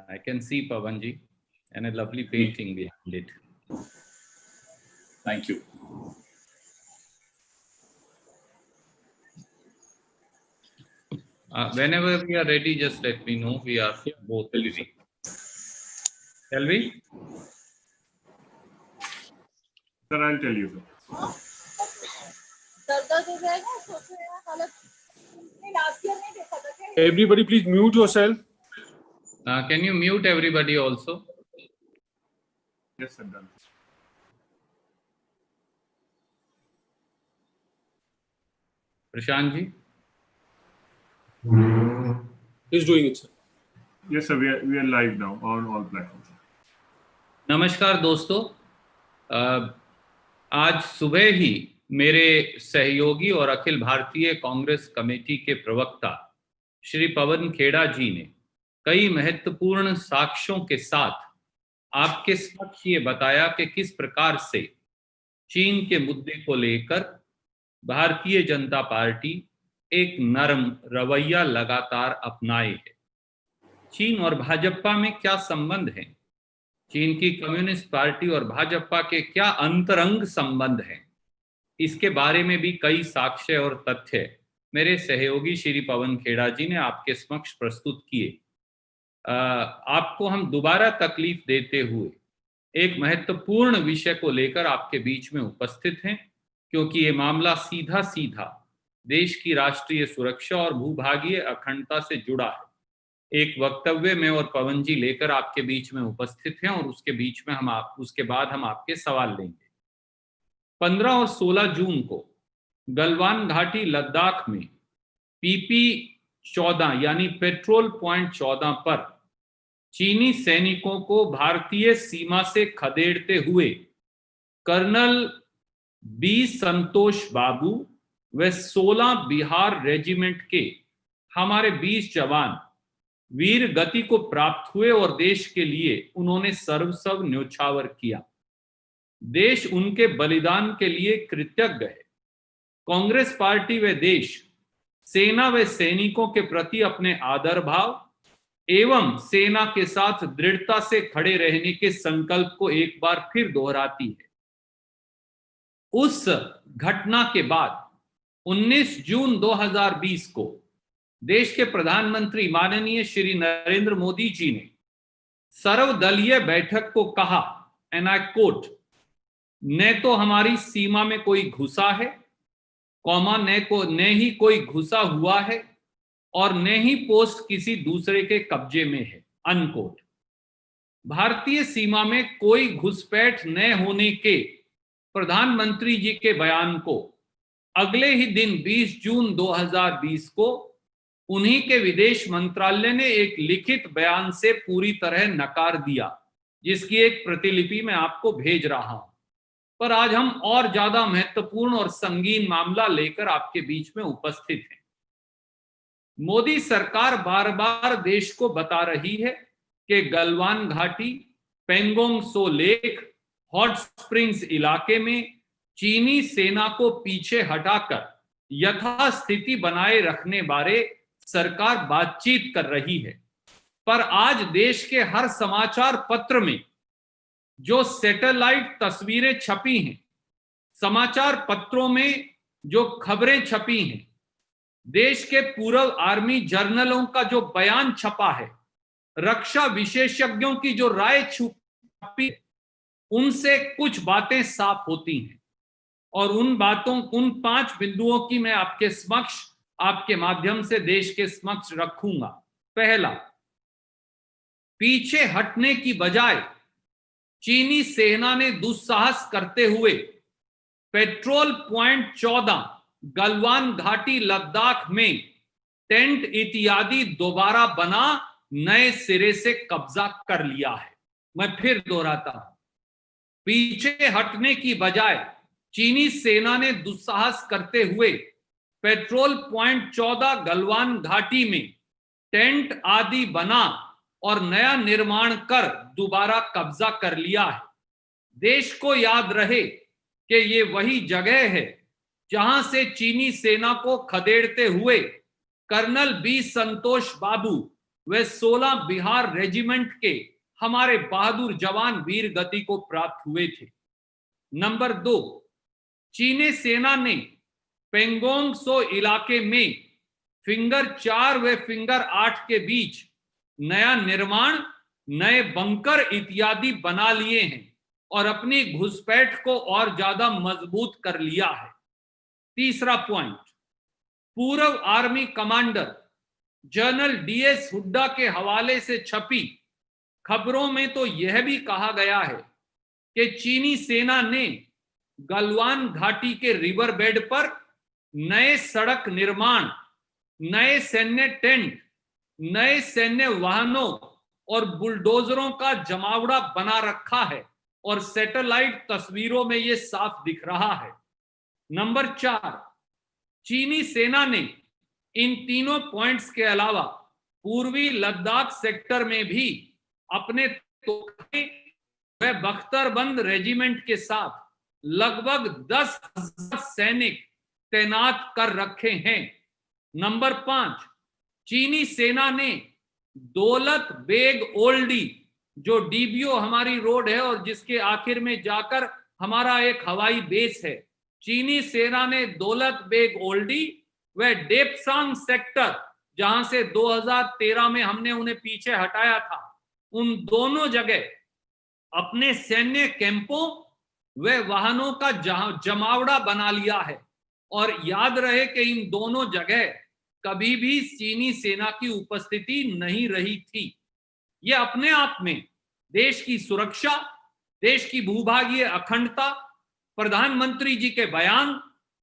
I can see Pavanji and a lovely painting behind it. Thank you. Whenever we are ready, just let me know. We are both ready. Shall we? Sir, I'll tell you. Everybody, please mute yourself. Can you mute everybody also? Yes, sir, done. Prashant ji? He's doing it, sir. Yes, sir, we are live now on all platforms. नमस्कार दोस्तों, आज सुबह ही मेरे सहयोगी और Akhil Bharatiya Congress committee के प्रवक्ता श्री पवन खेड़ा जी ने कई महत्वपूर्ण साक्ष्यों के साथ आपके समक्ष ये बताया कि किस प्रकार से चीन के मुद्दे को लेकर भारतीय जनता पार्टी एक नरम रवैया लगातार अपनाए है। चीन और भाजपा में क्या संबंध है, चीन की कम्युनिस्ट पार्टी और भाजपा के क्या अंतरंग संबंध हैं, इसके बारे में भी कई साक्ष्य और तथ्य मेरे सहयोगी श्री पवन खेड़ा जी ने आपके समक्ष प्रस्तुत किए। आपको हम दोबारा तकलीफ देते हुए एक महत्वपूर्ण विषय को लेकर आपके बीच में उपस्थित हैं, क्योंकि ये मामला सीधा सीधा देश की राष्ट्रीय सुरक्षा और भूभागीय अखंडता से जुड़ा है। एक वक्तव्य में और पवन जी लेकर आपके बीच में उपस्थित हैं और उसके बाद हम आपके सवाल लेंगे। 15 और 16 जून को गलवान घाटी लद्दाख में PP-14 यानी पेट्रोल पॉइंट 14 पर चीनी सैनिकों को भारतीय सीमा से खदेड़ते हुए कर्नल बी संतोष बाबू व 16 बिहार रेजिमेंट के हमारे 20 जवान वीर गति को प्राप्त हुए और देश के लिए उन्होंने सर्वस्व न्योछावर किया। देश उनके बलिदान के लिए कृतज्ञ है। कांग्रेस पार्टी व देश सेना व सैनिकों के प्रति अपने आदर भाव एवं सेना के साथ दृढ़ता से खड़े रहने के संकल्प को एक बार फिर दोहराती है। उस घटना के बाद 19 जून 2020 को देश के प्रधानमंत्री माननीय श्री नरेंद्र मोदी जी ने सर्वदलीय बैठक को कहा, एंड आई कोट, न तो हमारी सीमा में कोई घुसा है, कौमा न ही कोई घुसा हुआ है और न ही पोस्ट किसी दूसरे के कब्जे में है, अनकोट। भारतीय सीमा में कोई घुसपैठ न होने के प्रधानमंत्री जी के बयान को अगले ही दिन 20 जून 2020 को उन्हीं के विदेश मंत्रालय ने एक लिखित बयान से पूरी तरह नकार दिया, जिसकी एक प्रतिलिपि मैं आपको भेज रहा हूं। पर आज हम और ज्यादा महत्वपूर्ण और संगीन मामला लेकर आपके बीच में उपस्थित हैं। मोदी सरकार बार बार देश को बता रही है कि गलवान घाटी, पेंगोंग सो लेक, हॉट स्प्रिंग्स इलाके में चीनी सेना को पीछे हटाकर यथास्थिति बनाए रखने बारे सरकार बातचीत कर रही है। पर आज देश के हर समाचार पत्र में जो सैटेलाइट तस्वीरें छपी हैं, समाचार पत्रों में जो खबरें छपी हैं, देश के पूर्व आर्मी जर्नलों का जो बयान छपा है, रक्षा विशेषज्ञों की जो राय छपी, उनसे कुछ बातें साफ होती हैं और उन 5 बिंदुओं की मैं आपके समक्ष, आपके माध्यम से देश के समक्ष रखूंगा। पहला, पीछे हटने की बजाय चीनी सेना ने दुस्साहस करते हुए पेट्रोल पॉइंट 14 गलवान घाटी लद्दाख में टेंट इत्यादि दोबारा बना नए सिरे से कब्जा कर लिया है। मैं फिर दोहराता हूं, पीछे हटने की बजाय चीनी सेना ने दुस्साहस करते हुए पेट्रोल पॉइंट 14 गलवान घाटी में टेंट आदि बना और नया निर्माण कर दोबारा कब्जा कर लिया है। देश को याद रहे कि ये वही जगह है जहां से चीनी सेना को खदेड़ते हुए कर्नल बी संतोष बाबू व 16 बिहार रेजिमेंट के हमारे बहादुर जवान वीर गति को प्राप्त हुए थे। नंबर 2, चीनी सेना ने पेंगोंग सो इलाके में फिंगर 4 व फिंगर 8 के बीच नया निर्माण, नए बंकर इत्यादि बना लिए हैं और अपनी घुसपैठ को और ज्यादा मजबूत कर लिया है। तीसरा पॉइंट, पूर्व army commander general DS Hooda के हवाले से छपी खबरों में तो यह भी कहा गया है कि चीनी सेना ने गलवान घाटी के रिवर बेड पर नए सड़क निर्माण, नए सैन्य टेंट, नए सैन्य वाहनों और बुलडोजरों का जमावड़ा बना रखा है और सैटेलाइट तस्वीरों में यह साफ दिख रहा है। नंबर 4, चीनी सेना ने इन तीनों पॉइंट्स के अलावा पूर्वी लद्दाख सेक्टर में भी अपने तोखे व बख्तरबंद रेजिमेंट के साथ लगभग 10,000 सैनिक तैनात कर रखे हैं। नंबर 5, चीनी सेना ने दौलत बेग ओल्डी, जो डीबीओ हमारी रोड है और जिसके आखिर में जाकर हमारा एक हवाई बेस है, चीनी सेना ने दौलत बेग ओल्डी व डेप्सांग सेक्टर, जहां से 2013 में हमने उन्हें पीछे हटाया था, उन दोनों जगह अपने सैन्य कैंपों व वाहनों का जमावड़ा बना लिया है। और याद रहे कि इन दोनों जगह कभी भी चीनी सेना की उपस्थिति नहीं रही थी। यह अपने आप में देश की सुरक्षा, देश की भूभागीय अखंडता, प्रधानमंत्री जी के बयान,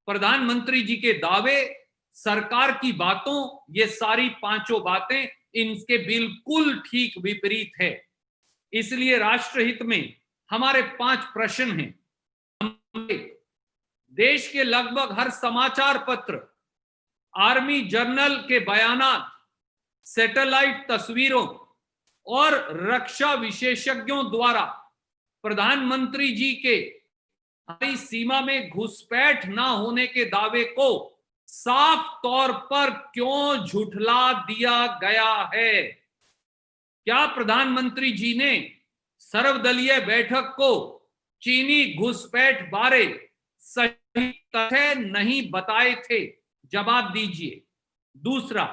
प्रधानमंत्री जी के दावे, सरकार की बातों, ये सारी पांचों बातें इनके बिल्कुल ठीक विपरीत है। इसलिए राष्ट्रहित में हमारे 5 प्रश्न हैं। देश के लगभग हर समाचार पत्र, आर्मी जर्नल के बयानात, सैटेलाइट तस्वीरों और रक्षा विशेषज्ञों द्वारा प्रधानमंत्री जी के हमारी सीमा में घुसपैठ ना होने के दावे को साफ तौर पर क्यों झुठला दिया गया है? क्या प्रधानमंत्री जी ने सर्वदलीय बैठक को चीनी घुसपैठ बारे सही तथ्य नहीं बताए थे? जवाब दीजिए। दूसरा,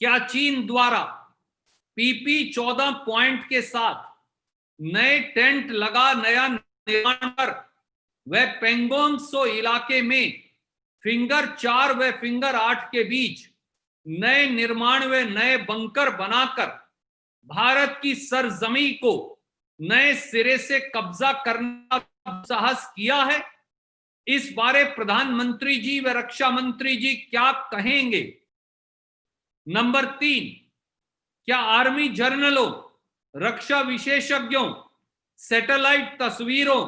क्या चीन द्वारा पीपी 14 पॉइंट के साथ नए टेंट लगा नया निर्माण कर व पेंगोंग सो इलाके में फिंगर 4 व फिंगर 8 के बीच नए निर्माण व नए बंकर बनाकर भारत की सरजमी को नए सिरे से कब्जा करने का साहस किया है? इस बारे प्रधानमंत्री जी व रक्षा मंत्री जी क्या कहेंगे? नंबर 3, क्या आर्मी जर्नलों, रक्षा विशेषज्ञों, सैटेलाइट तस्वीरों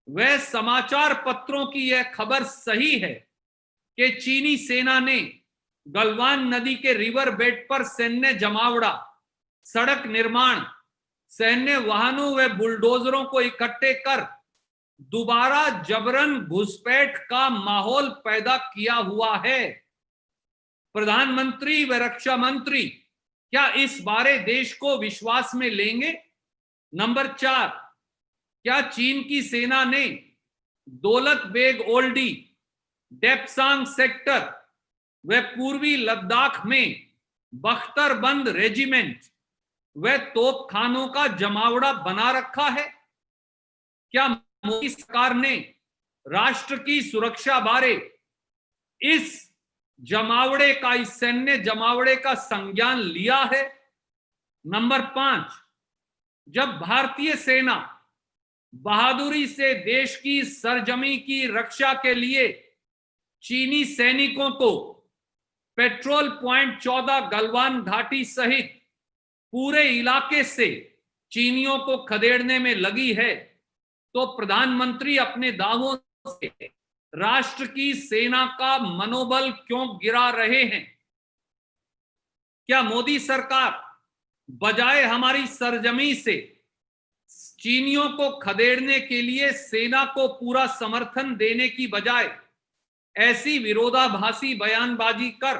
व समाचार पत्रों की यह खबर सही है कि चीनी सेना ने गलवान नदी के रिवर बेड पर सैन्य जमावड़ा, सड़क निर्माण, सैन्य वाहनों व बुलडोजरों को इकट्ठे कर दोबारा जबरन घुसपैठ का माहौल पैदा किया हुआ है? प्रधानमंत्री व रक्षा मंत्री क्या इस बारे देश को विश्वास में लेंगे? नंबर 4, क्या चीन की सेना ने दौलत बेग ओल्डी, डेप्सांग सेक्टर व पूर्वी लद्दाख में बख्तरबंद रेजिमेंट व तोपखानों का जमावड़ा बना रखा है? क्या मोदी सरकार ने राष्ट्र की सुरक्षा बारे इस जमावड़े का, इस सैन्य जमावड़े का संज्ञान लिया है? नंबर 5, जब भारतीय सेना बहादुरी से देश की सरजमी की रक्षा के लिए चीनी सैनिकों को पेट्रोल पॉइंट 14 गलवान घाटी सहित पूरे इलाके से चीनियों को खदेड़ने में लगी है, तो प्रधानमंत्री अपने दावों से राष्ट्र की सेना का मनोबल क्यों गिरा रहे हैं? क्या मोदी सरकार बजाय हमारी सरजमी से चीनियों को खदेड़ने के लिए सेना को पूरा समर्थन देने की बजाय ऐसी विरोधाभासी बयानबाजी कर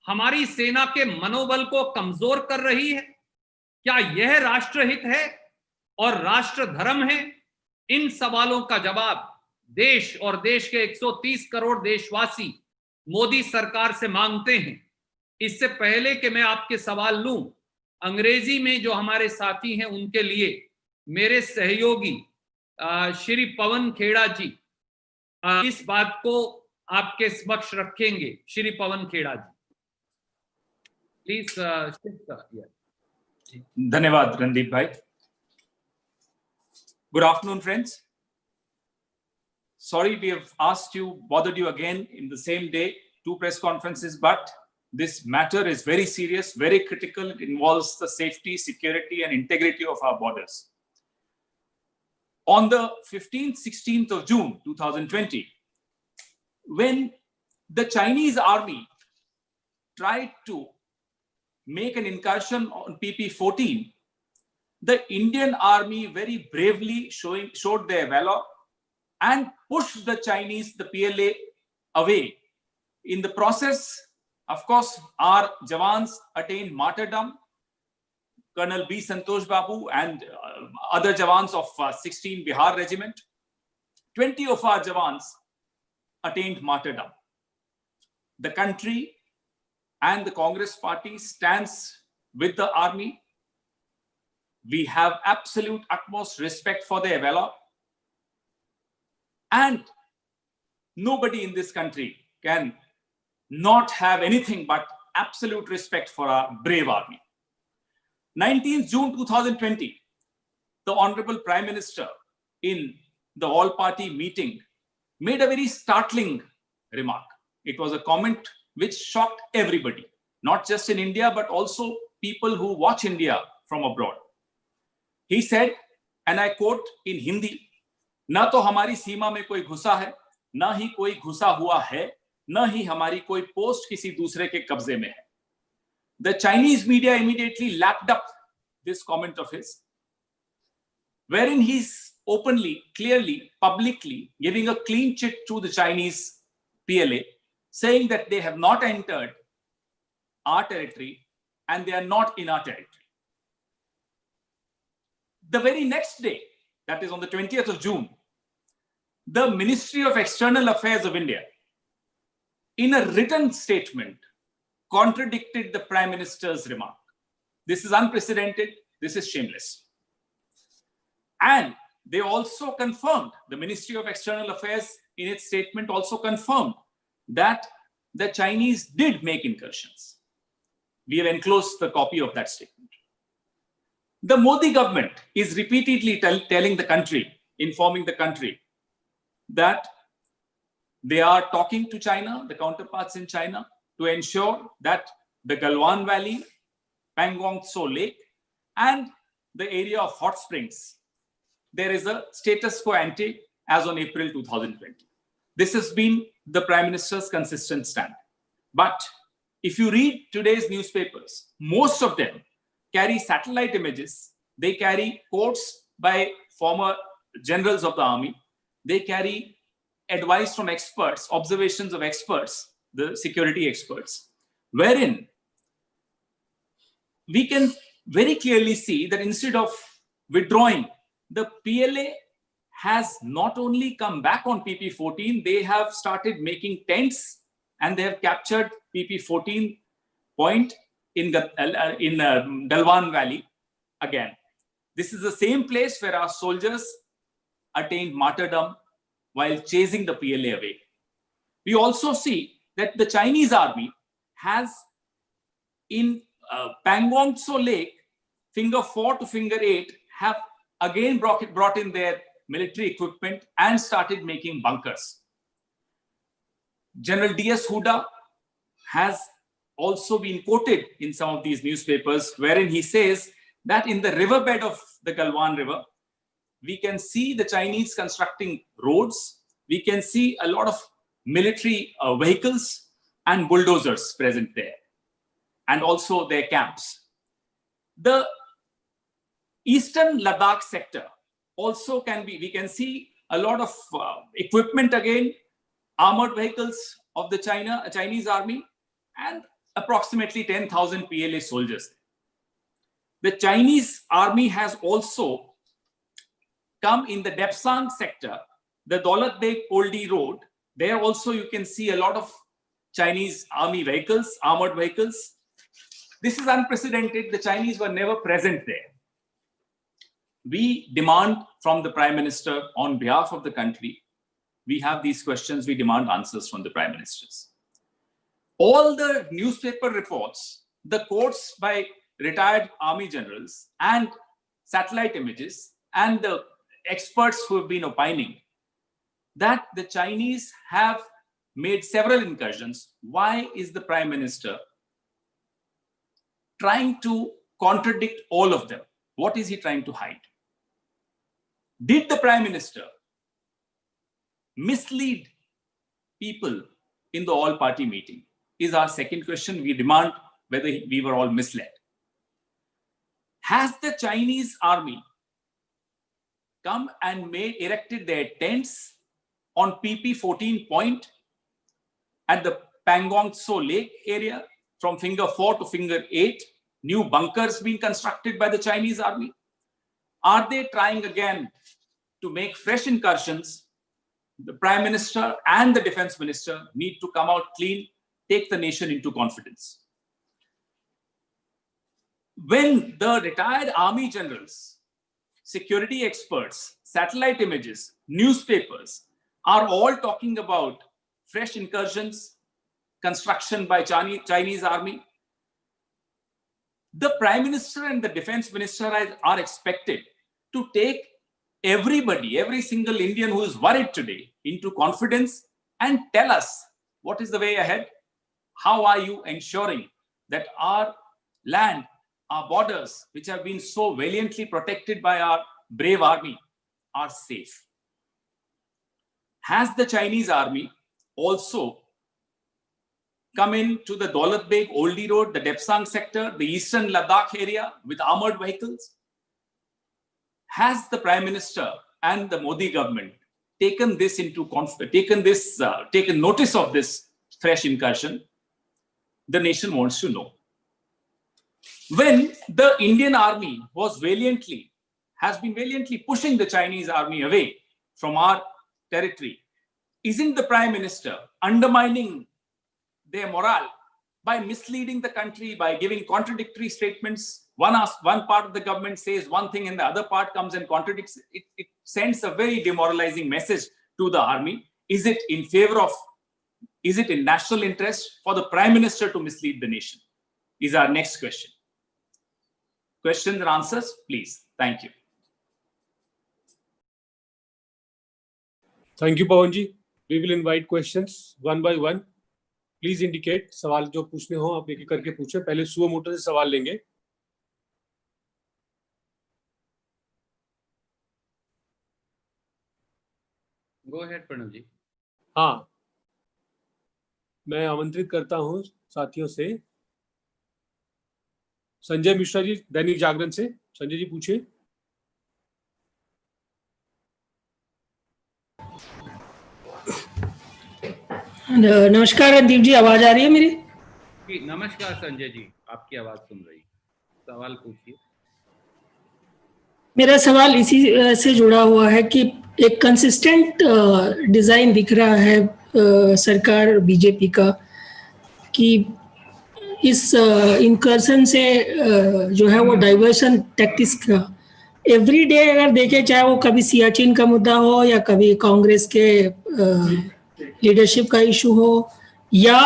हमारी सेना के मनोबल को कमजोर कर रही है? क्या यह राष्ट्रहित है और राष्ट्र धर्म है? इन सवालों का जवाब देश और देश के 130 करोड़ देशवासी मोदी सरकार से मांगते हैं। इससे पहले कि मैं आपके सवाल लूं, अंग्रेजी में जो हमारे साथी हैं उनके लिए मेरे सहयोगी श्री पवन खेड़ा जी इस बात को आपके समक्ष रखेंगे। श्री पवन खेड़ा जी, प्लीज। धन्यवाद रणदीप भाई। Good afternoon, friends. Sorry we have bothered you again in the same day, 2 press conferences, but this matter is very serious, very critical. It involves the safety, security, and integrity of our borders. On the 15th, 16th of June 2020, when the Chinese army tried to make an incursion on PP-14, the Indian army very bravely showed their valor and pushed the Chinese, the PLA, away. In the process, of course, our Jawans attained martyrdom. Colonel B. Santosh Babu and other Jawans of 16 Bihar Regiment. 20 of our Jawans attained martyrdom. The country and the Congress party stands with the army. We have absolute utmost respect for their valor. And nobody in this country can not have anything but absolute respect for our brave army. 19th June 2020, the Honorable Prime Minister in the all-party meeting made a very startling remark. It was a comment which shocked everybody, not just in India, but also people who watch India from abroad. He said, and I quote in Hindi, "Na to hamari सीमा में कोई घुसा है, ना ही कोई घुसा हुआ है, ना ही हमारी कोई पोस्ट किसी दूसरे के कब्जे में है." The Chinese media immediately lapped up this comment of his, wherein he's openly, clearly, publicly giving a clean chit to the Chinese PLA, saying that they have not entered our territory and they are not in our territory. The very next day, that is on the 20th of June, the Ministry of External Affairs of India, in a written statement, contradicted the Prime Minister's remark. This is unprecedented. This is shameless. And they also confirmed, the Ministry of External Affairs in its statement also confirmed that the Chinese did make incursions. We have enclosed the copy of that statement. The Modi government is repeatedly telling the country, informing the country, that they are talking to China, the counterparts in China, to ensure that the Galwan Valley, Pangong Tso Lake, and the area of hot springs, there is a status quo ante as on April 2020. This has been the Prime Minister's consistent stand. But if you read today's newspapers, most of them carry satellite images. They carry quotes by former generals of the army. They carry advice from experts, observations of experts, the security experts, wherein we can very clearly see that instead of withdrawing, the PLA has not only come back on PP-14, they have started making tents and they have captured PP-14 point in Galwan Valley again. This is the same place where our soldiers attained martyrdom while chasing the PLA away. We also see that the Chinese army has in Pangong Tso Lake, finger 4 to finger 8, have again brought in their military equipment and started making bunkers. General D.S. Huda has also been quoted in some of these newspapers, wherein he says that in the riverbed of the Galwan River, we can see the Chinese constructing roads. We can see a lot of military vehicles and bulldozers present there, and also their camps. The eastern Ladakh sector also we can see a lot of equipment again, armored vehicles of the Chinese army, and approximately 10,000 PLA soldiers. The Chinese army has also come in the Depsang sector, the Daulat Beg Oldie Road. There also you can see a lot of Chinese army vehicles, armored vehicles. This is unprecedented. The Chinese were never present there. We demand from the Prime Minister on behalf of the country, we have these questions, we demand answers from the Prime Ministers. All the newspaper reports, the quotes by retired army generals and satellite images and the experts who have been opining that the Chinese have made several incursions. Why is the Prime Minister trying to contradict all of them? What is he trying to hide? Did the Prime Minister mislead people in the all-party meeting? Is our second question. We demand whether we were all misled. Has the Chinese army come and erected their tents on PP14 point at the Pangong Tso Lake area from finger 4 to finger 8? New bunkers being constructed by the Chinese army? Are they trying again to make fresh incursions? The Prime Minister and the Defense Minister need to come out clean, take the nation into confidence. When the retired army generals, security experts, satellite images, newspapers are all talking about fresh incursions, construction by Chinese army, the Prime Minister and the Defense Minister are expected to take everybody, every single Indian who is worried today into confidence and tell us what is the way ahead. How are you ensuring that our land, our borders, which have been so valiantly protected by our brave army, are safe? Has the Chinese army also come into the Daulat Beg Oldie Road, the Depsang sector, the eastern Ladakh area with armored vehicles? Has the Prime Minister and the Modi government taken this into taken notice of this fresh incursion? The nation wants to know. When the Indian army has been valiantly pushing the Chinese army away from our territory, isn't the Prime Minister undermining their morale by misleading the country, by giving contradictory statements? One part of the government says one thing and the other part comes and contradicts it. It sends a very demoralizing message to the army. Is it in national interest for the Prime Minister to mislead the nation? Is our next question. Questions and answers, please. Thank you. Thank you, Pawan ji. We will invite questions one by one. Please indicate सवाल जो पूछने हो आप एक-एक करके पूछें. पहले suo motu से सवाल लेंगे. Go ahead, प्रणव जी. हाँ, मैं आमंत्रित करता हूँ साथियों से संजय मिश्रा जी दैनिक जागरण से. संजय जी पूछिए. नमस्कार रणदीप जी, आवाज आ रही है मेरी? नमस्कार संजय जी, आपकी आवाज सुन रही. सवाल पूछिए. मेरा सवाल इसी से जुड़ा हुआ है कि एक कंसिस्टेंट डिजाइन दिख रहा है सरकार बीजेपी का कि इस इंकर्सन से जो है वो डाइवर्शन टैक्टिक्स का एवरी डे अगर देखें, चाहे वो कभी सियाचिन का मुद्दा हो या कभी कांग्रेस के लीडरशिप का इशू हो या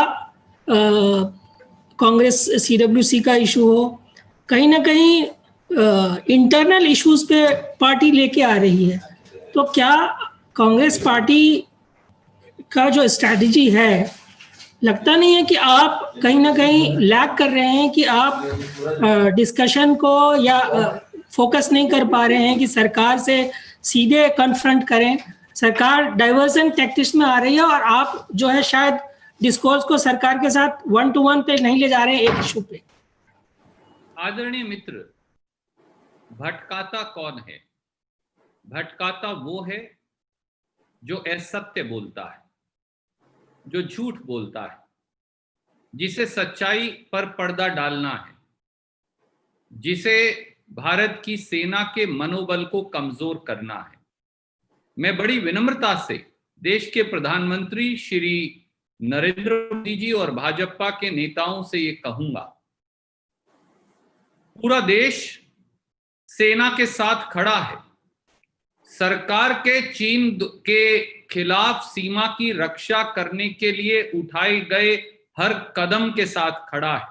कांग्रेस सीडब्ल्यूसी का इशू हो, कहीं ना कहीं इंटरनल इश्यूज पे पार्टी लेके आ रही है. तो क्या कांग्रेस पार्टी का जो स्ट्रैटेजी है, लगता नहीं है कि आप कहीं ना कहीं लैग कर रहे हैं, कि आप डिस्कशन को या फोकस नहीं कर पा रहे हैं कि सरकार से सीधे कन्फ्रंट करें? सरकार डाइवर्सन टैक्टिक्स में आ रही है और आप जो है शायद डिस्कोर्स को सरकार के साथ 1-to-1 पे नहीं ले जा रहे हैं, एक इशू पे. आदरणीय मित्र, भटकाता कौन है? भटकाता वो है जो असत्य बोलता है, जो झूठ बोलता है, जिसे सच्चाई पर पर्दा डालना है, जिसे भारत की सेना के मनोबल को कमजोर करना है। मैं बड़ी विनम्रता से देश के प्रधानमंत्री श्री नरेंद्र मोदी जी और भाजपा के नेताओं से ये कहूंगा, पूरा देश सेना के साथ खड़ा है, सरकार के चीन के खिलाफ सीमा की रक्षा करने के लिए उठाए गए हर कदम के साथ खड़ा है।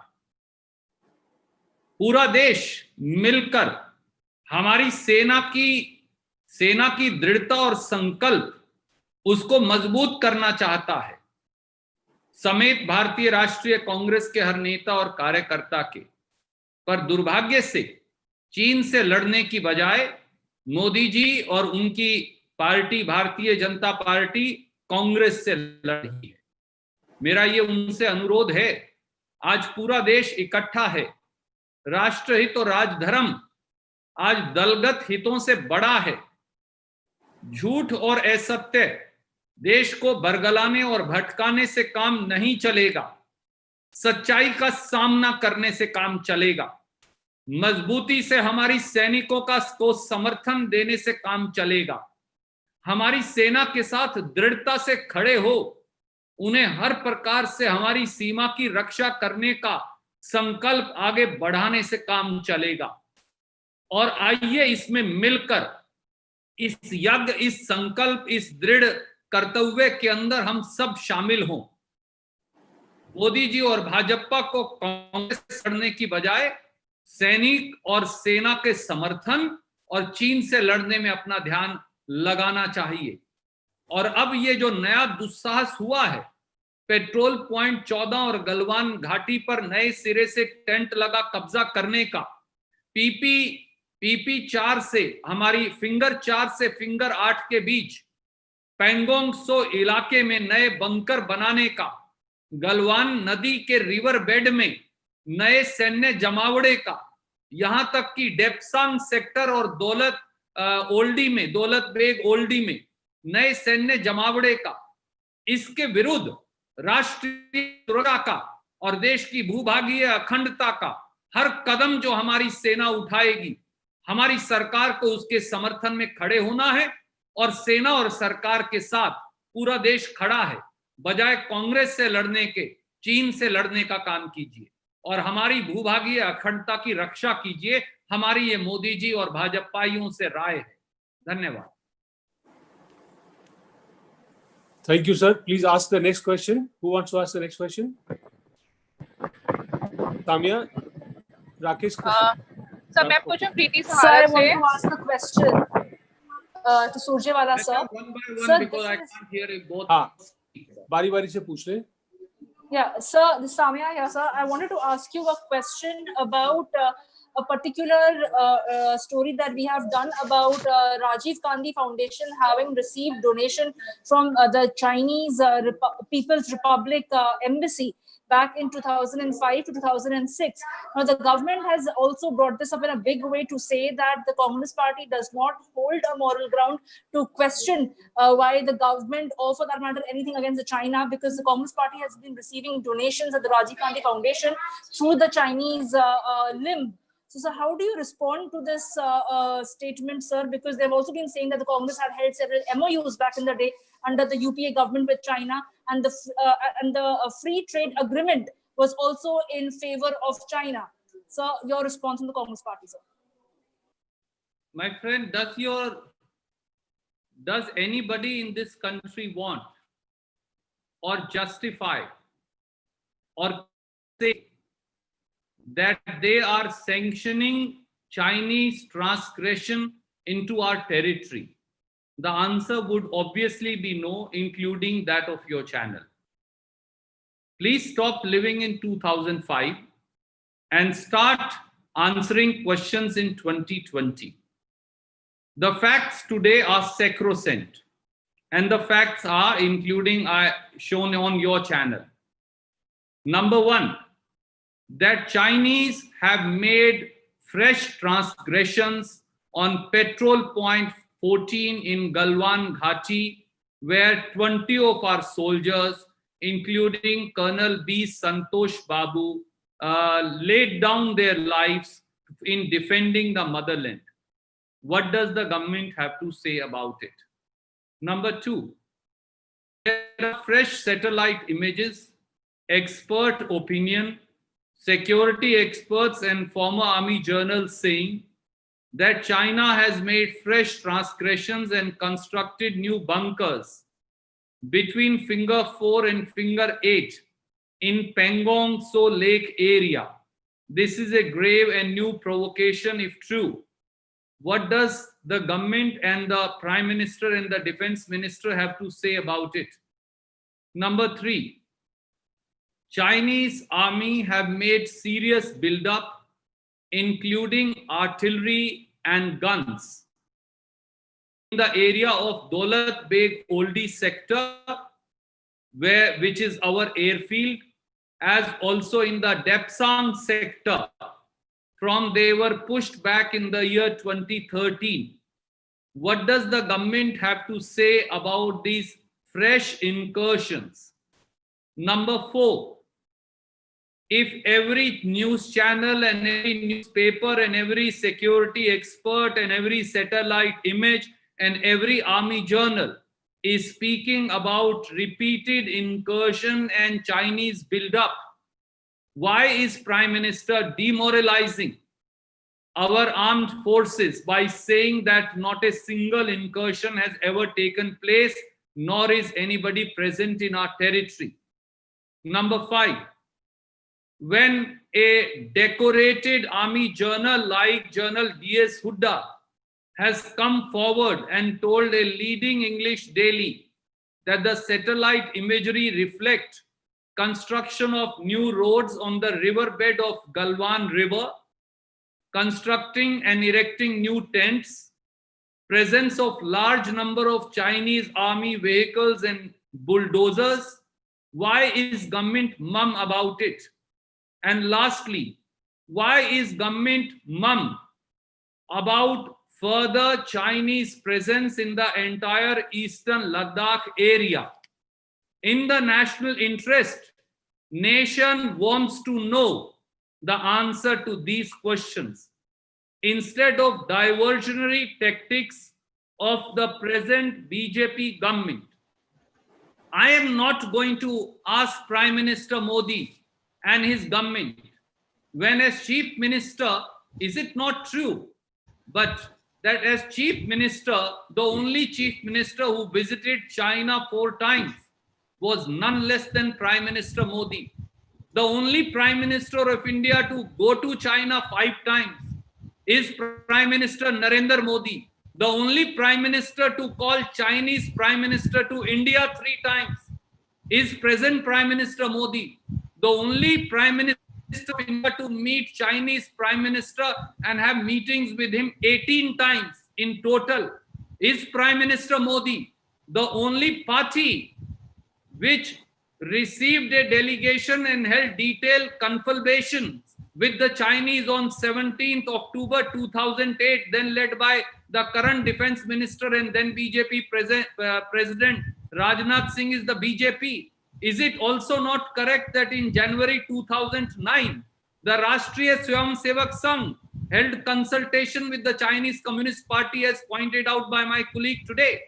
पूरा देश मिलकर हमारी सेना की दृढ़ता और संकल्प उसको मजबूत करना चाहता है, समेत भारतीय राष्ट्रीय कांग्रेस के हर नेता और कार्यकर्ता के। पर दुर्भाग्य से चीन से लड़ने की बजाय मोदी जी और उनकी पार्टी भारतीय जनता पार्टी कांग्रेस से लड़ रही है। मेरा ये उनसे अनुरोध है, आज पूरा देश इकट्ठा है, राष्ट्रहित और राजधर्म आज दलगत हितों से बड़ा है। झूठ और असत्य देश को बरगलाने और भटकाने से काम नहीं चलेगा, सच्चाई का सामना करने से काम चलेगा। मजबूती से हमारी सैनिकों को समर्थन देने से काम चलेगा। हमारी सेना के साथ दृढ़ता से खड़े हो, उन्हें हर प्रकार से हमारी सीमा की रक्षा करने का संकल्प आगे बढ़ाने से काम चलेगा। और आइए इसमें मिलकर इस यज्ञ, इस संकल्प, इस दृढ़ कर्तव्य के अंदर हम सब शामिल हों। मोदी जी और भाजपा को कांग्रेस लड़ने की बजाय सैनिक और सेना के समर्थन और चीन से लड़ने में अपना ध्यान लगाना चाहिए। और अब ये जो नया दुस्साहस हुआ है, पेट्रोल पॉइंट 14 और गलवान घाटी पर नए सिरे से टेंट लगा कब्जा करने का, पीपी 4 से हमारी फिंगर 4 से फिंगर 8 के बीच पैंगोंग सो इलाके में नए बंकर बनाने का, गलवान नदी के रिवर बेड में नए सैन्य जमावड़े का, यहां तक कि डेप्सांग सेक्टर और दौलत बेग ओल्डी में नए सैन्य जमावड़े का, इसके विरुद्ध राष्ट्रीय सुरक्षा का और देश की भूभागीय अखंडता का हर कदम जो हमारी सेना उठाएगी, हमारी सरकार को उसके समर्थन में खड़े होना है। और सेना और सरकार के साथ पूरा देश खड़ा है। बजाय कांग्रेस से लड़ने के, चीन से लड़ने का काम कीजिए और हमारी भूभागीय अखंडता की रक्षा कीजिए। हमारी ये मोदी जी और भाजपाइयों से राय है। धन्यवाद। Thank you, sir. Please ask the next question. Who wants to ask the next question? Tamia, Rakesh. Sir, मैं पूछूं प्रीति Sir, I सहारा want से। to ask a question to Surjewala sir. One by one, Sir, because this I is- can't hear it both. हाँ, बारी-बारी से पूछ ले। Yeah, sir, this is Samia here, sir. I wanted to ask you a question about a particular story that we have done about Rajiv Gandhi Foundation having received donation from the Chinese People's Republic Embassy back in 2005 to 2006. Now, the government has also brought this up in a big way to say that the Communist Party does not hold a moral ground to question why the government, or for that matter, anything against the China, because the Communist Party has been receiving donations at the Rajiv Gandhi Foundation through the Chinese limb. So, how do you respond to this statement, sir? Because they've also been saying that the Congress had held several MOUs back in the day under the UPA government with China, and the free trade agreement was also in favor of China. So, your response on the Congress Party, sir? My friend, does anybody in this country want or justify or say that they are sanctioning Chinese transgression into our territory? The answer would obviously be no, including that of your channel. Please stop living in 2005 and start answering questions in 2020. The facts today are sacrosanct, and the facts are, including shown on your channel. Number one, that Chinese have made fresh transgressions on Petrol Point 14 in Galwan Ghati, where 20 of our soldiers, including Colonel B. Santosh Babu, laid down their lives in defending the motherland. What does the government have to say about it? Number two, there are fresh satellite images, expert opinion, security experts and former army journals saying that China has made fresh transgressions and constructed new bunkers between Finger 4 and Finger 8 in Pangong Tso Lake area. This is a grave and new provocation if true. What does the government and the Prime Minister and the Defense Minister have to say about it? Number three, Chinese army have made serious build-up, including artillery and guns in the area of Daulat Beg Oldie sector, which is our airfield, as also in the Depsang sector. From they were pushed back in the year 2013. What does the government have to say about these fresh incursions? Number four, if every news channel and every newspaper and every security expert and every satellite image and every army journal is speaking about repeated incursion and Chinese build-up, why is Prime Minister demoralizing our armed forces by saying that not a single incursion has ever taken place, nor is anybody present in our territory? Number five, when a decorated army journal like Journal D.S. Hooda has come forward and told a leading English daily that the satellite imagery reflect construction of new roads on the riverbed of Galwan River, constructing and erecting new tents, presence of large number of Chinese army vehicles and bulldozers, why is government mum about it? And lastly, why is government mum about further Chinese presence in the entire eastern Ladakh area? In the national interest, nation wants to know the answer to these questions instead of diversionary tactics of the present BJP government. I am not going to ask Prime Minister Modi and his government, when as Chief Minister, is it not true, but that as Chief Minister, the only Chief Minister who visited China 4 times was none less than Prime Minister Modi. The only Prime Minister of India to go to China 5 times is Prime Minister Narendra Modi. The only Prime Minister to call Chinese Prime Minister to India 3 times is present Prime Minister Modi. The only Prime Minister of India to meet Chinese Prime Minister and have meetings with him 18 times in total is Prime Minister Modi. The only party which received a delegation and held detailed consultations with the Chinese on 17th October 2008, then led by the current defense minister and then BJP President Rajnath Singh, is the BJP. Is it also not correct that in January 2009, the Rashtriya Swayamsevak Sangh held consultation with the Chinese Communist Party, as pointed out by my colleague today?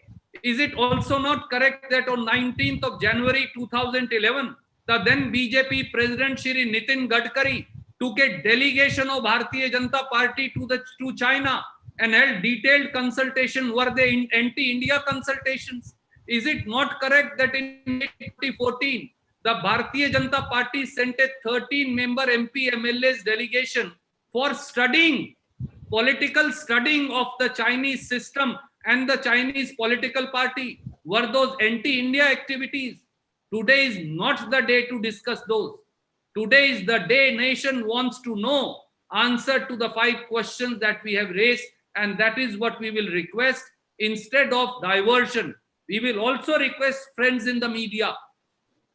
Is it also not correct that on 19th of January 2011, the then BJP President Shri Nitin Gadkari took a delegation of Bharatiya Janata Party to China and held detailed consultation? Were they anti-India consultations? Is it not correct that in 2014, the Bharatiya Janata Party sent a 13-member MP MLA's delegation for studying, political studying of the Chinese system and the Chinese political party? Were those anti-India activities? Today is not the day to discuss those. Today is the day nation wants to know answer to the 5 questions that we have raised, and that is what we will request instead of diversion. We will also request friends in the media,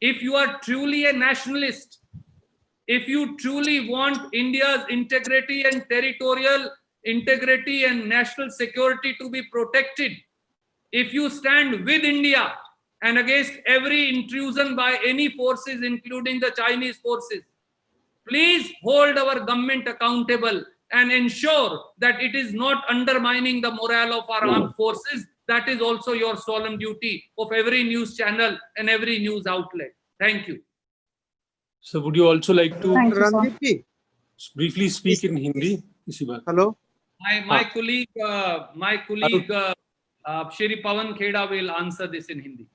if you are truly a nationalist, if you truly want India's integrity and territorial integrity and national security to be protected, if you stand with India and against every intrusion by any forces, including the Chinese forces. Please hold our government accountable and ensure that it is not undermining the morale of our armed forces. That is also your solemn duty of every news channel and every news outlet. Thank you. So would you also like to Thank you, sir. Randeep ji, briefly speak in Hindi? इसी बात. Hello. My colleague Shri Pawan Kheda will answer this in Hindi.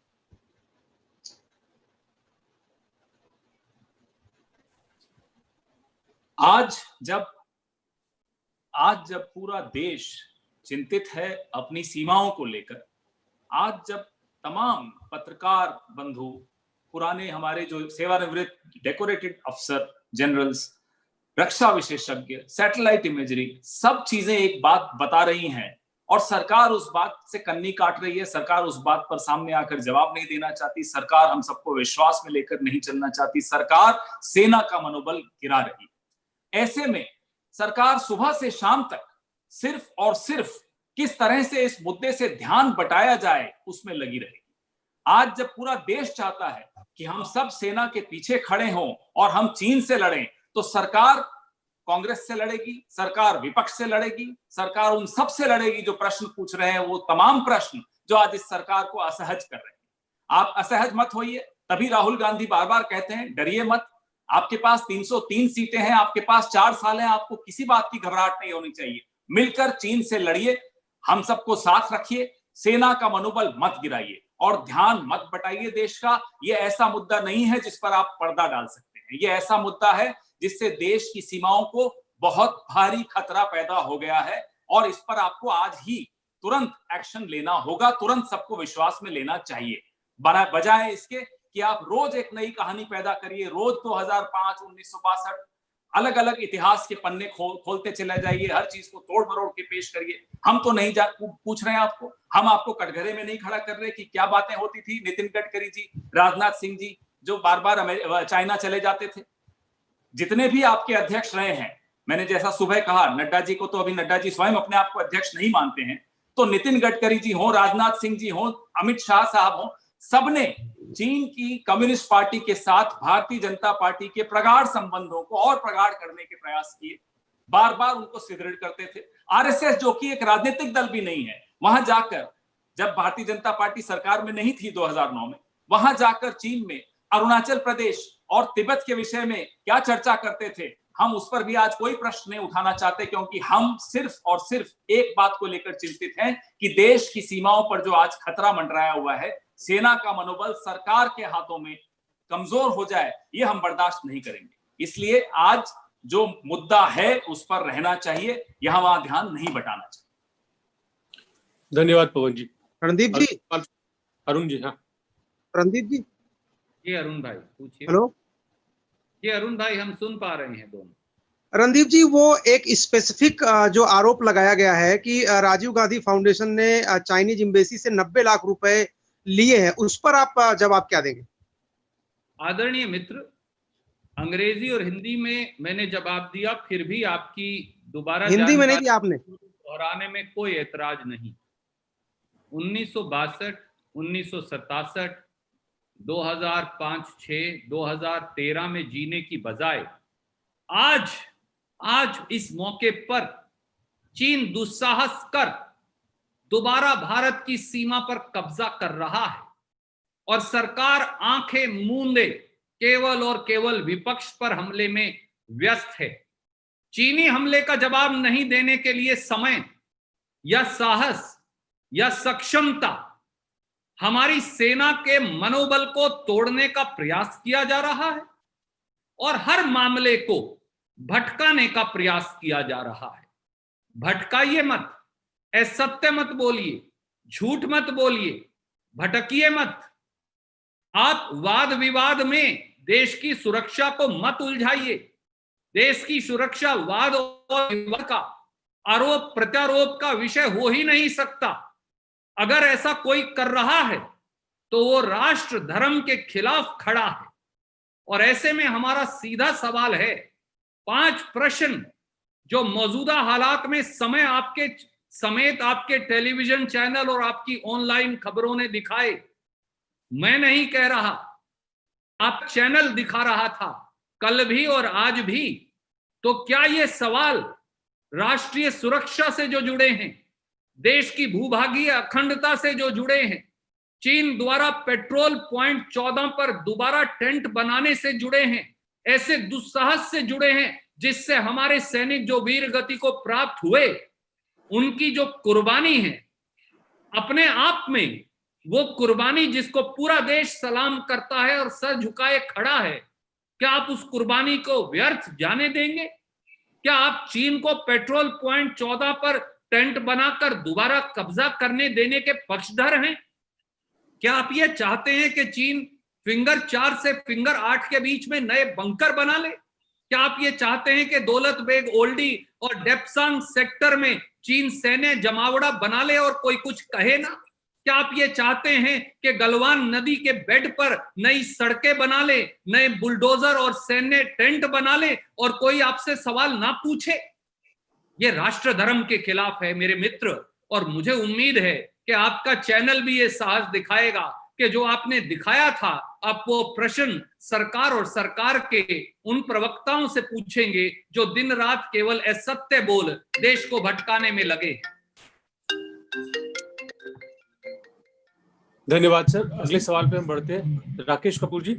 आज जब पूरा देश चिंतित है अपनी सीमाओं को लेकर, आज जब तमाम पत्रकार बंधु, पुराने हमारे जो सेवानिवृत्त डेकोरेटेड अफसर, जनरल्स, रक्षा विशेषज्ञ, सैटेलाइट इमेजरी, सब चीजें एक बात बता रही हैं और सरकार उस बात से कन्नी काट रही है, सरकार उस बात पर सामने आकर जवाब नहीं देना चाहती, सरकार हम सबको विश्वास में लेकर नहीं चलना चाहती, सरकार सेना का मनोबल गिरा रही। ऐसे में सरकार सुबह से शाम तक सिर्फ और सिर्फ किस तरह से इस मुद्दे से ध्यान बटाया जाए उसमें लगी रहेगी। आज जब पूरा देश चाहता है कि हम सब सेना के पीछे खड़े हों और हम चीन से लड़ें, तो सरकार कांग्रेस से लड़ेगी, सरकार विपक्ष से लड़ेगी, सरकार उन सब से लड़ेगी जो प्रश्न पूछ रहे हैं, वो तमाम प्रश्न जो आज इस सरकार को असहज कर रहे हैं। आप असहज मत होइए, तभी राहुल गांधी बार बार कहते हैं डरिए मत, आपके पास 303 सीटें हैं, आपके पास 4 साल हैं, आपको किसी बात की घबराहट नहीं होनी चाहिए, मिलकर चीन से लड़िए, हम सबको साथ रखिए, सेना का मनोबल मत गिराइए और ध्यान मत बटाइए देश का। ये ऐसा मुद्दा नहीं है जिस पर आप पर्दा डाल सकते हैं, ये ऐसा मुद्दा है जिससे देश की सीमाओं को बहुत भारी खतरा पैदा हो गया है और इस पर आपको आज ही तुरंत एक्शन लेना होगा, तुरंत सबको विश्वास में लेना चाहिए, बजाय इसके कि आप रोज एक नई कहानी पैदा करिए, रोज 2005, 1962 अलग अलग इतिहास के पन्ने खोलते चले जाइए, हर चीज को तोड़ मरोड़ के पेश करिए। हम तो नहीं पूछ रहे हैं आपको, हम आपको कटघरे में नहीं खड़ा कर रहे कि क्या बातें होती थी नितिन गडकरी जी, राजनाथ सिंह जी जो बार बार चाइना चले जाते थे, जितने भी आपके अध्यक्ष रहे हैं, मैंने जैसा सुबह कहा, नड्डा जी को तो अभी नड्डा जी स्वयं अपने आप को अध्यक्ष नहीं मानते हैं, तो नितिन गडकरी जी हो, राजनाथ सिंह जी हो, अमित शाह साहब हो, सबने चीन की कम्युनिस्ट पार्टी के साथ भारतीय जनता पार्टी के प्रगाढ़ संबंधों को और प्रगाढ़ करने के प्रयास किए, बार बार उनको सुदृढ़ करते थे। आरएसएस जो कि एक राजनीतिक दल भी नहीं है, वहां जाकर जब भारतीय जनता पार्टी सरकार में नहीं थी 2009 में, वहां जाकर चीन में अरुणाचल प्रदेश और तिब्बत के विषय में क्या चर्चा करते थे, हम उस पर भी आज कोई प्रश्न नहीं उठाना चाहते, क्योंकि हम सिर्फ और सिर्फ एक बात को लेकर चिंतित हैं कि देश की सीमाओं पर जो आज खतरा मंडराया हुआ है, सेना का मनोबल सरकार के हाथों में कमजोर हो जाए, ये हम बर्दाश्त नहीं करेंगे। इसलिए आज जो मुद्दा है उस पर रहना चाहिए, यहां वहां ध्यान नहीं बटाना चाहिए। धन्यवाद पवन जी। रणदीप जी, अरुण जी। हाँ रणदीप जी, ये अरुण भाई पूछिए। हेलो। ये अरुण भाई हम सुन पा रहे हैं दोनों। रणदीप जी, वो एक स्पेसिफिक जो आरोप लगाया गया है कि राजीव गांधी फाउंडेशन ने चाइनीज एम्बेसी से 90 लाख रुपए लिए हैं, उस पर आप जवाब क्या देंगे? आदरणीय मित्र, अंग्रेजी और हिंदी में मैंने जवाब दिया, फिर भी आपकी दोबारा हिंदी में नहीं दिया आपने? दोहराने में कोई एतराज नहीं। 1962, 1967, 2005-6, 2013 में जीने की बजाय आज इस मौके पर चीन दुस्साहस कर दोबारा भारत की सीमा पर कब्जा कर रहा है और सरकार आंखें मूंदे केवल और केवल विपक्ष पर हमले में व्यस्त है। चीनी हमले का जवाब नहीं देने के लिए समय या साहस या सक्षमता हमारी सेना के मनोबल को तोड़ने का प्रयास किया जा रहा है और हर मामले को भटकाने का प्रयास किया जा रहा है। भटकाइए मत, असत्य मत बोलिए, झूठ मत बोलिए, भटकिए मत। आप वाद विवाद में देश की सुरक्षा को मत उलझाइए। देश की सुरक्षा वाद और विवाद का, आरोप प्रत्यारोप का विषय हो ही नहीं सकता। अगर ऐसा कोई कर रहा है तो वो राष्ट्र धर्म के खिलाफ खड़ा है। और ऐसे में हमारा सीधा सवाल है, 5 प्रश्न जो मौजूदा हालात में समय आपके समेत आपके टेलीविजन चैनल और आपकी ऑनलाइन खबरों ने दिखाए, मैं नहीं कह रहा, आप चैनल दिखा रहा था कल भी और आज भी। तो क्या ये सवाल राष्ट्रीय सुरक्षा से जो जुड़े हैं, देश की भूभागीय अखंडता से जो जुड़े हैं, चीन द्वारा पेट्रोल पॉइंट 14 पर दोबारा टेंट बनाने से जुड़े हैं, ऐसे दुस्साहस से जुड़े हैं जिससे हमारे सैनिक जो वीर गति को प्राप्त हुए, उनकी जो कुर्बानी है अपने आप में, वो कुर्बानी जिसको पूरा देश सलाम करता है और सर झुकाए खड़ा है, क्या आप उस कुर्बानी को व्यर्थ जाने देंगे? क्या आप चीन को पेट्रोल पॉइंट 14 पर टेंट बनाकर दोबारा कब्जा करने देने के पक्षधर हैं? क्या आप ये चाहते हैं कि चीन फिंगर 4 से फिंगर 8 के बीच में नए बंकर बना ले? क्या आप ये चाहते हैं कि दौलत बेग ओल्डी और डेप्सांग सेक्टर में चीन सैन्य जमावड़ा बना ले और कोई कुछ कहे ना? क्या आप ये चाहते हैं कि गलवान नदी के बेड पर नई सड़कें बना ले, नए बुलडोजर और सैन्य टेंट बना ले और कोई आपसे सवाल ना पूछे? ये राष्ट्र धर्म के खिलाफ है मेरे मित्र, और मुझे उम्मीद है कि आपका चैनल भी ये साहस दिखाएगा कि जो आपने दिखाया था, आप वो प्रश्न सरकार और सरकार के उन प्रवक्ताओं से पूछेंगे जो दिन रात केवल असत्य बोल देश को भटकाने में लगे हैं। धन्यवाद सर। अगले सवाल पे हम बढ़ते हैं। राकेश कपूर जी।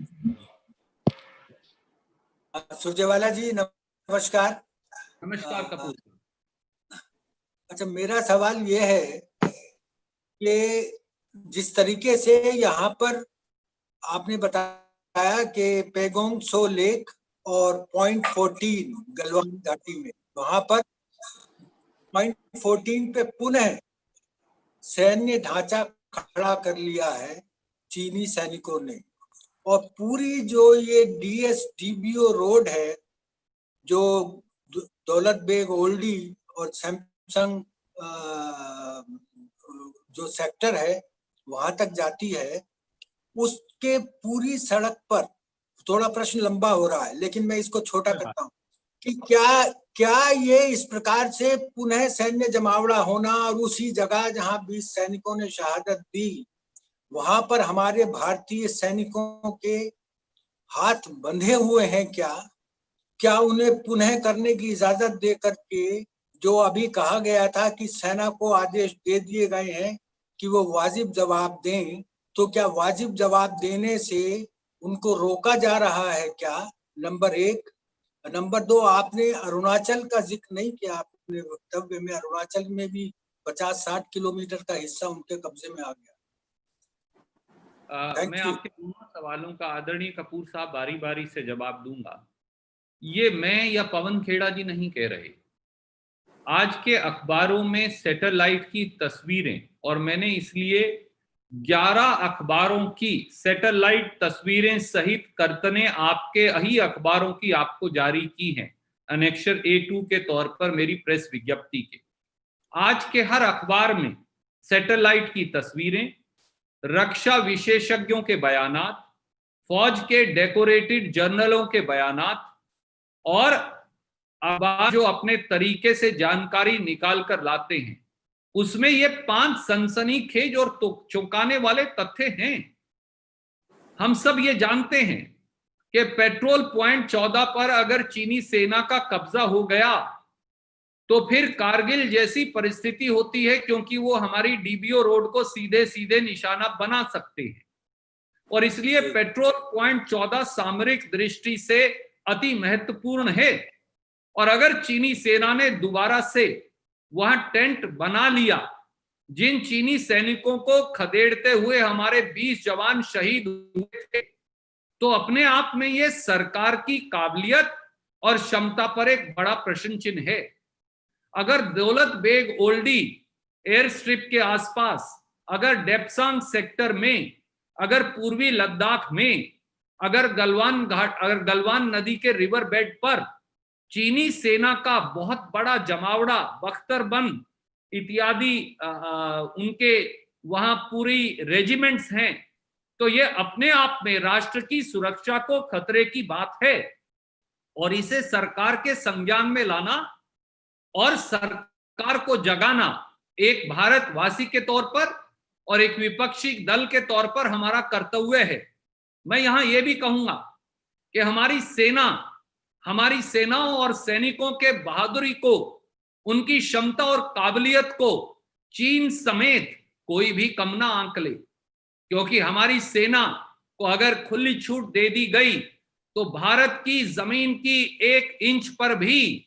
सुरजेवाला जी नमस्कार। नमस्कार कपूर। अच्छा, मेरा सवाल ये है कि जिस तरीके से यहाँ पर आपने बताया कि पेगोंग सो लेक और पॉइंट 14 गलवान घाटी में, वहां पर पॉइंट 14 पे पुनः सैन्य ढांचा खड़ा कर लिया है चीनी सैनिकों ने, और पूरी जो ये DSDBO रोड है जो दौलत बेग ओल्डी और सैमसंग जो सेक्टर है वहां तक जाती है, उसके पूरी सड़क पर, थोड़ा प्रश्न लंबा हो रहा है लेकिन मैं इसको छोटा करता हूँ कि क्या ये इस प्रकार से पुनः सैन्य जमावड़ा होना और उसी जगह जहां 20 सैनिकों ने शहादत दी, वहां पर हमारे भारतीय सैनिकों के हाथ बंधे हुए हैं क्या उन्हें पुनः करने की इजाजत दे करके, जो अभी कहा गया था कि सेना को आदेश दे दिए गए हैं कि वो वाजिब जवाब दें, तो क्या वाजिब जवाब देने से उनको रोका जा रहा है क्या? नंबर 1। नंबर 2, आपने अरुणाचल का जिक्र नहीं किया अपने वक्तव्य में। अरुणाचल में भी 50-60 किलोमीटर का हिस्सा उनके कब्जे में आ गया। मैं आपके दोनों सवालों का आदरणीय कपूर साहब बारी बारी से जवाब दूंगा। ये मैं या पवन खेड़ा जी नहीं कह रहे, आज के अखबारों में सैटेलाइट की तस्वीरें, और मैंने इसलिए 11 अखबारों की सैटेलाइट तस्वीरें सहित करतने आपके ही अखबारों की आपको जारी की हैं, अनेक्शर A2 के तौर पर मेरी प्रेस विज्ञप्ति के। आज के हर अखबार में सैटेलाइट की तस्वीरें, रक्षा विशेषज्ञों के बयानात, फौज के डेकोरेटेड जर्नलों के बयानात, और अखबार जो अपने तरीके से जानकारी निकाल कर लाते हैं, उसमें ये 5 सनसनीखेज और चौंकाने वाले तथ्य हैं। हम सब ये जानते हैं कि पेट्रोल पॉइंट 14 पर अगर चीनी सेना का कब्जा हो गया तो फिर कारगिल जैसी परिस्थिति होती है, क्योंकि वो हमारी DBO रोड को सीधे सीधे निशाना बना सकते हैं, और इसलिए पेट्रोल पॉइंट 14 सामरिक दृष्टि से अति महत्वपूर्ण है। और अगर चीनी सेना ने दोबारा से वहां टेंट बना लिया, जिन चीनी सैनिकों को खदेड़ते हुए हमारे 20 जवान शहीद हुए थे, तो अपने आप में ये सरकार की काबिलियत और क्षमता पर एक बड़ा प्रश्न चिन्ह है। अगर दौलत बेग ओल्डी एयर स्ट्रिप के आसपास, अगर डेप्सांग सेक्टर में, अगर पूर्वी लद्दाख में, अगर गलवान नदी के रिवर बेड पर चीनी सेना का बहुत बड़ा जमावड़ा, बख्तरबंद इत्यादि उनके वहां पूरी रेजिमेंट्स हैं, तो ये अपने आप में राष्ट्र की सुरक्षा को खतरे की बात है, और इसे सरकार के संज्ञान में लाना और सरकार को जगाना एक भारतवासी के तौर पर, और एक विपक्षी दल के तौर पर हमारा कर्तव्य है। मैं यहां यह भी कहूंगा कि हमारी सेनाओं और सैनिकों के बहादुरी को, उनकी क्षमता और काबिलियत को चीन समेत कोई भी कम ना आंक ले, क्योंकि हमारी सेना को अगर खुली छूट दे दी गई तो भारत की जमीन की 1 इंच पर भी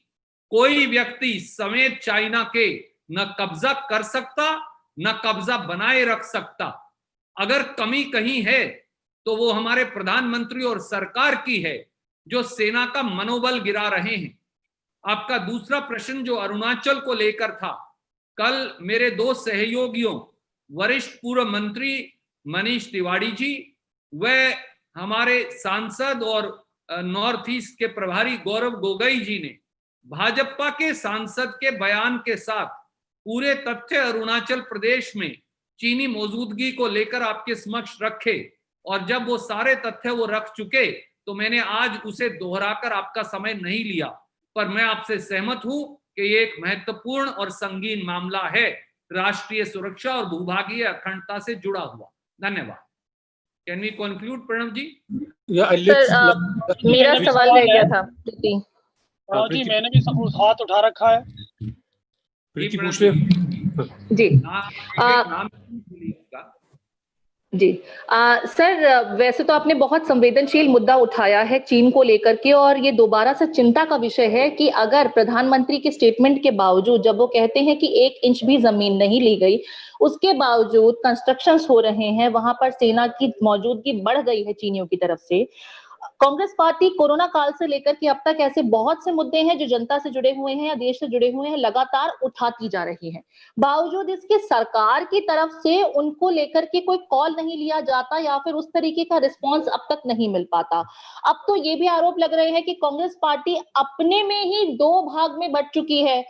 कोई व्यक्ति समेत चाइना के न कब्जा कर सकता, न कब्जा बनाए रख सकता। अगर कमी कहीं है तो वो हमारे प्रधानमंत्री और सरकार की है, जो सेना का मनोबल गिरा रहे हैं। आपका दूसरा प्रश्न जो अरुणाचल को लेकर था, कल मेरे 2 सहयोगियों, वरिष्ठ पूर्व मंत्री मनीष तिवारी जी व हमारे सांसद और नॉर्थ ईस्ट के प्रभारी गौरव गोगोई जी ने भाजपा के सांसद के बयान के साथ पूरे तथ्य अरुणाचल प्रदेश में चीनी मौजूदगी को लेकर आपके समक्ष रखे, और जब वो सारे तथ्य वो रख चुके तो मैंने आज उसे दोहराकर आपका समय नहीं लिया। पर मैं आपसे सहमत हूं कि ये एक महत्वपूर्ण और संगीन मामला है, राष्ट्रीय सुरक्षा और भूभागीय अखंडता से जुड़ा हुआ। धन्यवाद। कैन वी कंक्लूड प्रणव जी? मेरा सवाल रह गया था। जी मैंने भी हाथ उठा रखा है। प्रीति पूछ ले। जी जी सर, वैसे तो आपने बहुत संवेदनशील मुद्दा उठाया है चीन को लेकर के, और ये दोबारा से चिंता का विषय है कि अगर प्रधानमंत्री के स्टेटमेंट के बावजूद, जब वो कहते हैं कि 1 इंच भी जमीन नहीं ली गई, उसके बावजूद कंस्ट्रक्शंस हो रहे हैं, वहां पर सेना की मौजूदगी बढ़ गई है चीनियों की तरफ से। कांग्रेस पार्टी कोरोना काल से लेकर के अब तक ऐसे बहुत से मुद्दे हैं जो जनता से जुड़े हुए हैं या देश से जुड़े हुए हैं, लगातार उठाती जा रही है। बावजूद इसके सरकार की तरफ से उनको लेकर के कोई कॉल नहीं लिया जाता या फिर उस तरीके का रिस्पांस अब तक नहीं मिल पाता। अब तो ये भी आरोप लग रहे हैं कि कांग्रेस पार्टी अपने में ही 2 भाग में बंट चुकी है।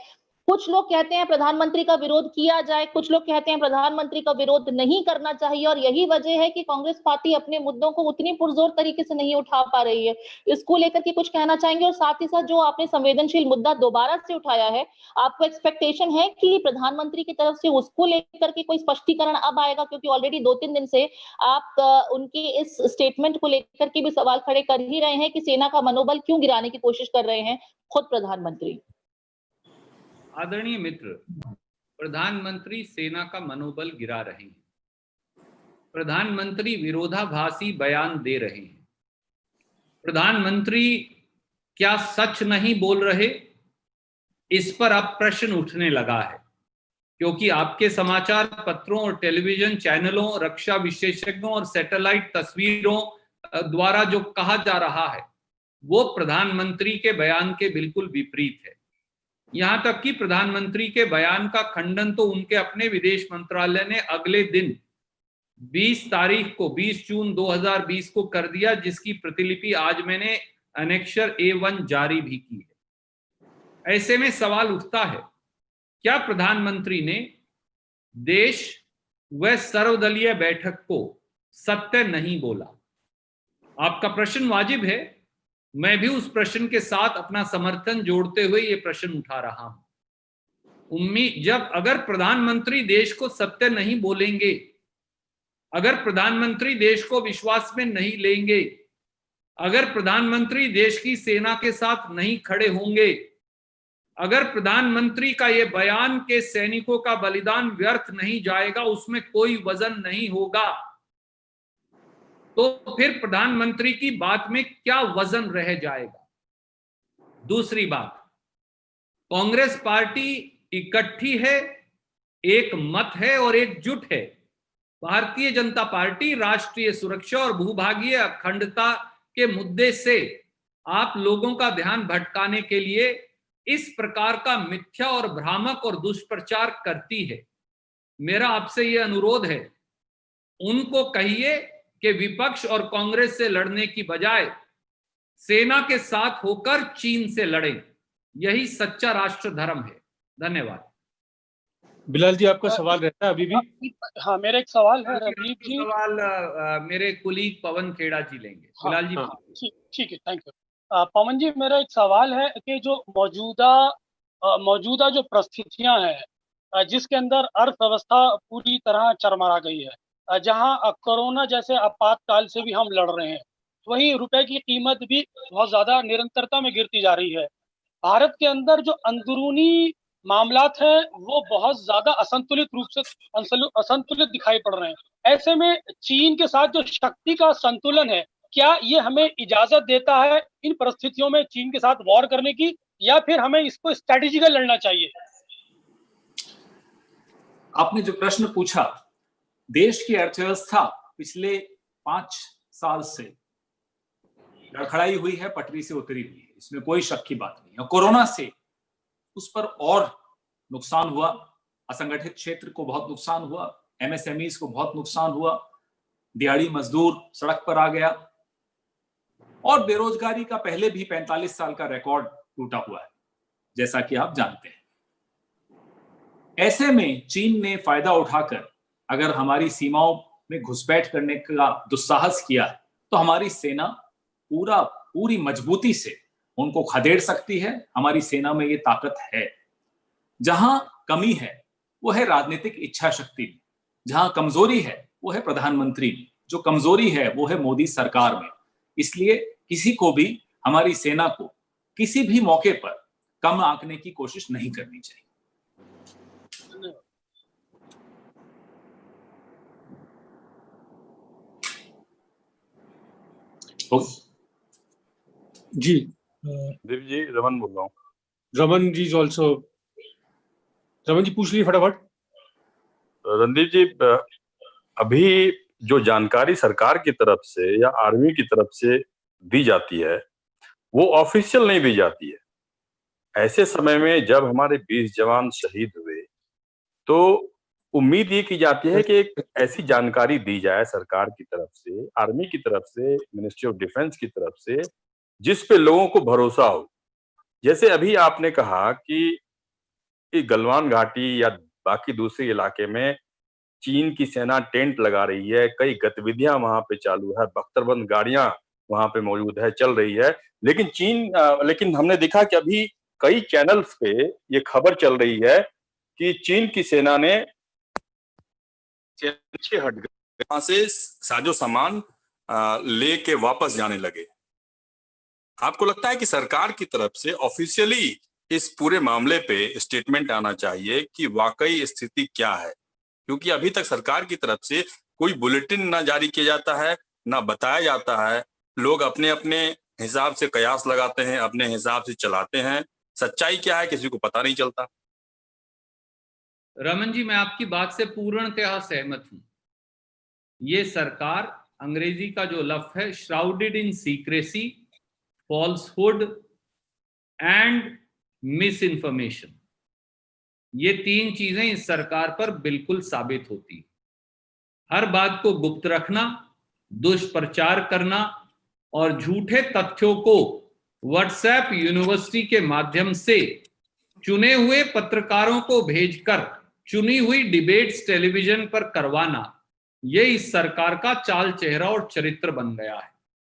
कुछ लोग कहते हैं प्रधानमंत्री का विरोध किया जाए, कुछ लोग कहते हैं प्रधानमंत्री का विरोध नहीं करना चाहिए, और यही वजह है कि कांग्रेस पार्टी अपने मुद्दों को उतनी पुरजोर तरीके से नहीं उठा पा रही है। इसको लेकर के कुछ कहना चाहेंगे? और साथ ही साथ जो आपने संवेदनशील मुद्दा दोबारा से उठाया है, आपको एक्सपेक्टेशन है कि प्रधानमंत्री की तरफ से उसको लेकर के कोई स्पष्टीकरण अब आएगा? क्योंकि ऑलरेडी 2-3 दिन से आप उनके इस स्टेटमेंट को लेकर के भी सवाल खड़े कर ही रहे हैं कि सेना का मनोबल क्यों गिराने की कोशिश कर रहे हैं खुद प्रधानमंत्री। आदरणीय मित्र, प्रधानमंत्री सेना का मनोबल गिरा रहे हैं, प्रधानमंत्री विरोधाभासी बयान दे रहे हैं। प्रधानमंत्री क्या सच नहीं बोल रहे? इस पर अब प्रश्न उठने लगा है, क्योंकि आपके समाचार पत्रों और टेलीविजन चैनलों, रक्षा विशेषज्ञों और सैटेलाइट तस्वीरों द्वारा जो कहा जा रहा है वो प्रधानमंत्री के बयान के बिल्कुल विपरीत है। यहां तक कि प्रधानमंत्री के बयान का खंडन तो उनके अपने विदेश मंत्रालय ने अगले दिन 20 तारीख को 20 जून 2020 को कर दिया, जिसकी प्रतिलिपि आज मैंने एनेक्सर A1 जारी भी की है। ऐसे में सवाल उठता है, क्या प्रधानमंत्री ने देश व सर्वदलीय बैठक को सत्य नहीं बोला? आपका प्रश्न वाजिब है, मैं भी उस प्रश्न के साथ अपना समर्थन जोड़ते हुए ये प्रश्न उठा रहा हूं। जब अगर प्रधानमंत्री देश को सत्य नहीं बोलेंगे, अगर प्रधानमंत्री देश को विश्वास में नहीं लेंगे, अगर प्रधानमंत्री देश की सेना के साथ नहीं खड़े होंगे, अगर प्रधानमंत्री का ये बयान के सैनिकों का बलिदान व्यर्थ नहीं जाएगा, उसमें कोई वजन नहीं होगा, तो फिर प्रधानमंत्री की बात में क्या वजन रह जाएगा? दूसरी बात, कांग्रेस पार्टी इकट्ठी है, एक मत है और एकजुट है। भारतीय जनता पार्टी राष्ट्रीय सुरक्षा और भूभागीय अखंडता के मुद्दे से आप लोगों का ध्यान भटकाने के लिए इस प्रकार का मिथ्या और भ्रामक और दुष्प्रचार करती है। मेरा आपसे यह अनुरोध है, उनको कहिए कि विपक्ष और कांग्रेस से लड़ने की बजाय सेना के साथ होकर चीन से लड़ें। यही सच्चा राष्ट्र धर्म है। धन्यवाद। बिलाल जी, आपका सवाल रहता है अभी भी? हाँ, मेरा एक सवाल है रवनीत जी। सवाल मेरे कुलीग पवन खेड़ा जी लेंगे। बिलाल जी। ठीक है, थैंक यू। पवन जी, मेरा एक सवाल है कि जो मौजूदा जो परिस्थितियां हैं जिसके अंदर अर्थव्यवस्था पूरी तरह चरमरा गई है, जहां कोरोना जैसे आपातकाल से भी हम लड़ रहे हैं, वहीं रुपए की कीमत भी बहुत ज्यादा निरंतरता में गिरती जा रही है। भारत के अंदर जो अंदरूनी मामलात हैं वो बहुत ज्यादा असंतुलित रूप से असंतुलित दिखाई पड़ रहे हैं। ऐसे में चीन के साथ जो शक्ति का संतुलन है, क्या ये हमें इजाजत देता है इन परिस्थितियों में चीन के साथ वॉर करने की, या फिर हमें इसको स्ट्रेटेजिकल लड़ना चाहिए? आपने जो प्रश्न पूछा, देश की अर्थव्यवस्था पिछले 5 साल से लड़खड़ाई हुई है, पटरी से उतरी हुई है, इसमें कोई शक की बात नहीं है। कोरोना से उस पर और नुकसान हुआ, असंगठित क्षेत्र को बहुत नुकसान हुआ, एमएसएमईज को बहुत नुकसान हुआ, दिहाड़ी मजदूर सड़क पर आ गया, और बेरोजगारी का पहले भी 45 साल का रिकॉर्ड टूटा हुआ है, जैसा कि आप जानते हैं। ऐसे में चीन ने फायदा उठाकर अगर हमारी सीमाओं में घुसपैठ करने का दुस्साहस किया तो हमारी सेना पूरी मजबूती से उनको खदेड़ सकती है। हमारी सेना में ये ताकत है। जहां कमी है वो है राजनीतिक इच्छा शक्ति में, जहां कमजोरी है वो है प्रधानमंत्री में, जो कमजोरी है वो है मोदी सरकार में। इसलिए किसी को भी हमारी सेना को किसी भी मौके पर कम आंकने की कोशिश नहीं करनी चाहिए। जी दीप जी, रमन बोल रहा हूँ। रमन जी ऑल्सो, रमन जी पूछ लीजिए फटाफट। रणदीप जी, अभी जो जानकारी सरकार की तरफ से या आर्मी की तरफ से दी जाती है वो ऑफिशियल नहीं दी जाती है। ऐसे समय में जब हमारे 20 जवान शहीद हुए तो उम्मीद ये की जाती है कि एक ऐसी जानकारी दी जाए सरकार की तरफ से, आर्मी की तरफ से, मिनिस्ट्री ऑफ डिफेंस की तरफ से, जिस पे लोगों को भरोसा हो। जैसे अभी आपने कहा कि गलवान घाटी या बाकी दूसरे इलाके में चीन की सेना टेंट लगा रही है, कई गतिविधियां वहां पे चालू है, बख्तरबंद गाड़ियां वहां पे मौजूद है, चल रही है, लेकिन हमने देखा कि अभी कई चैनल्स पे ये खबर चल रही है कि चीन की सेना ने पीछे हट गई, वहां से साजो सामान लेके वापस जाने लगे। आपको लगता है कि सरकार की तरफ से ऑफिशियली इस पूरे मामले पे स्टेटमेंट आना चाहिए कि वाकई स्थिति क्या है? क्योंकि अभी तक सरकार की तरफ से कोई बुलेटिन ना जारी किया जाता है, ना बताया जाता है। लोग अपने अपने हिसाब से कयास लगाते हैं, अपने हिसाब से चलाते हैं। सच्चाई क्या है किसी को पता नहीं चलता। रमन जी, मैं आपकी बात से पूर्णतः सहमत हूं। ये सरकार, अंग्रेजी का जो लफ्ज है, shrouded in secrecy, falsehood and miss information, ये 3 चीजें इस सरकार पर बिल्कुल साबित होती है। हर बात को गुप्त रखना, दुष्प्रचार करना और झूठे तथ्यों को व्हाट्सएप यूनिवर्सिटी के माध्यम से चुने हुए पत्रकारों को भेजकर चुनी हुई डिबेट्स टेलीविजन पर करवाना, ये इस सरकार का चाल चेहरा और चरित्र बन गया है।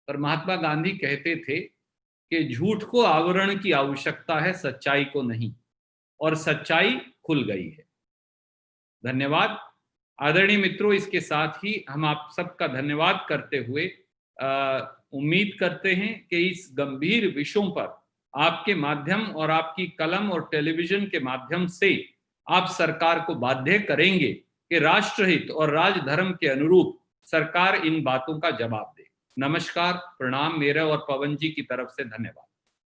पर महात्मा गांधी कहते थे कि झूठ को आवरण की आवश्यकता है, सच्चाई को नहीं, और सच्चाई खुल गई है। धन्यवाद आदरणीय मित्रों। इसके साथ ही हम आप सबका धन्यवाद करते हुए उम्मीद करते हैं कि इस गंभीर विषयों पर आपके माध्यम और आपकी कलम और टेलीविजन के माध्यम से आप सरकार को बाध्य करेंगे कि राष्ट्रहित और राजधर्म के अनुरूप सरकार इन बातों का जवाब दे। नमस्कार, प्रणाम मेरा और पवन जी की तरफ से। धन्यवाद।